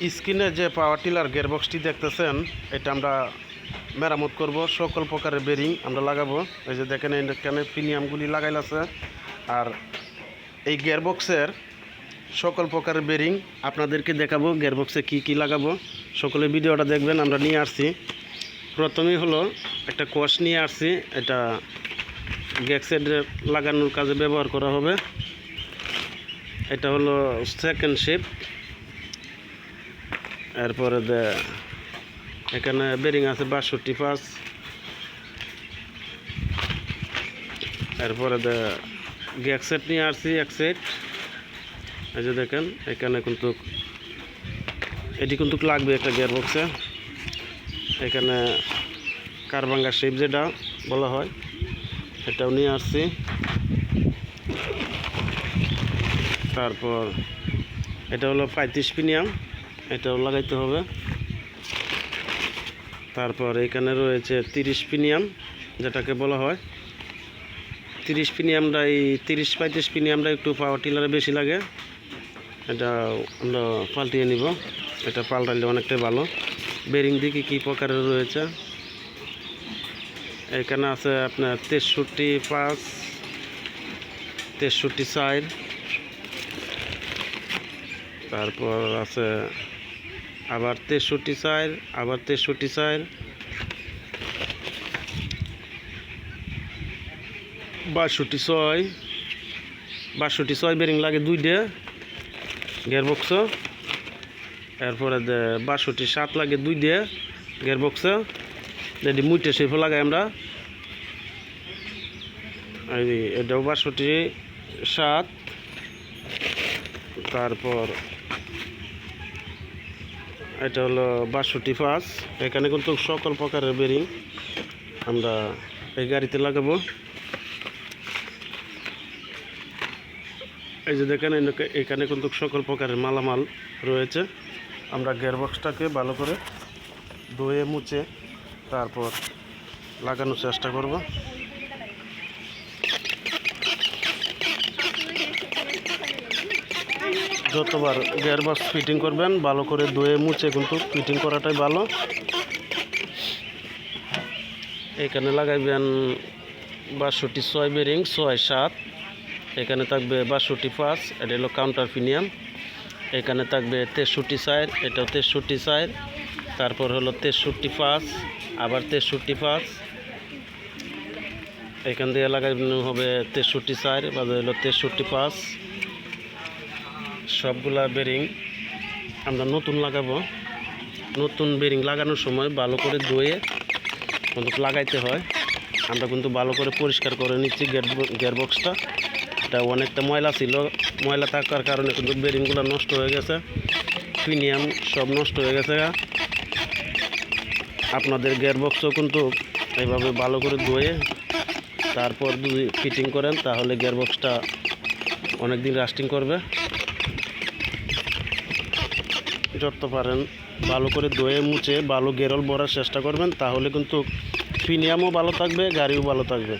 স্ক্রিনে যে power tiller গিয়ারবক্সটি দেখতেছেন, এটা আমরা মেরামত করব। সকল প্রকারের বেরিং আমরা লাগাবো। এই যে দেখেন এখানে প্রিমিয়ামগুলি লাগাইল আছে। আর এই গিয়ারবক্সের সকল প্রকারের বেরিং আপনাদেরকে দেখাবো। গিয়ারবক্সে কি কি লাগাবো সকলে ভিডিওটা দেখবেন। আমরা নিয়ে আসছি, প্রথমেই হলো একটা কষ নিয়ে আসছি। এটা গ্যাকসেডে লাগানোর কাজে ব্যবহার করা হবে। এটা হলো সেকেন্ড শিফট। এরপরে এখানে বেরিং আছে 62 এরপরে গ্যাক সেট নিয়ে আসছি এক সেট। এই যে দেখেন এখানে কিন্তু এটি কিন্তু লাগবে একটা গিয়ারবক্সে। এখানে কারবাঙ্গা শেপ যেটা বলা হয় এটাও নিয়ে আসছি। তারপর এটা হলো 35 প্রিমিয়াম, এটাও লাগাইতে হবে। তারপর এখানে রয়েছে 30 প্রিমিয়াম, যেটাকে বলা হয় 30 প্রিমিয়ামটা। এই 30-35 প্রিমিয়ামটা একটু পাওয়ার টিলারে বেশি লাগে। এটা আমরা পাল্টিয়ে নিব। এটা পাল্টাইলে অনেকটাই ভালো। বেরিং দিকে কী প্রকারের রয়েছে, এখানে আছে আপনার 63-5, 63-4। তারপর আছে আবার 63-4, আবার 63-4, 62-6, 62-6 বেরিং লাগে 2টে গিয়ারবক্স। এরপরে 62-7 লাগে 2টে গিয়ারবক্স। যদি মুইটে শেপ লাগাই আমরা, এটাও 62-7। তারপর এটা হলো 62-5। এখানে কিন্তু সকল প্রকারের বেরিং আমরা এই গাড়িতে লাগাবো। এই যে দেখেন এখানে কিন্তু সকল প্রকারের মালামাল রয়েছে। আমরা গিয়ারবক্সটাকে ভালো করে ধুয়ে মুছে তারপর লাগানোর চেষ্টা করব। যতবার গিয়ারবক্স ফিটিং করবেন ভালো করে ধুয়ে মুছে কিন্তু ফিটিং করাটাই ভালো। এখানে লাগাইবেন 62-6 বেরিং 6-7। এখানে থাকবে 62-5, এটা হলো কাউন্টার প্রিমিয়াম। এখানে থাকবে 63-4, এটাও 63-4। তারপর হলো 63-5, আবার 63-5। এখান দিয়ে লাগানো হবে 63-4, বাজে হলো 63-5। সবগুলা বেরিং আমরা নতুন লাগাবো। নতুন বেরিং লাগানোর সময় ভালো করে ধুয়ে কিন্তু লাগাইতে হয়। আমরা কিন্তু ভালো করে পরিষ্কার করে নিচ্ছি গিয়ারবক্সটা। এটা অনেকটা ময়লা ছিল, ময়লা থাকার কারণে কিন্তু বেরিংগুলো নষ্ট হয়ে গেছে, প্রিমিয়াম সব নষ্ট হয়ে গেছে। আপনাদের গিয়ারবক্সও কিন্তু এইভাবে ভালো করে ধুয়ে তারপর যদি ফিটিং করেন তাহলে গিয়ারবক্সটা অনেক দিন লাস্টিং করবে। যত পারেন ভালো করে ধুয়ে মুছে ভালো গেরল ভরার চেষ্টা করবেন, তাহলে কিন্তু প্রিমিয়ামও ভালো থাকবে, গাড়িও ভালো থাকবে।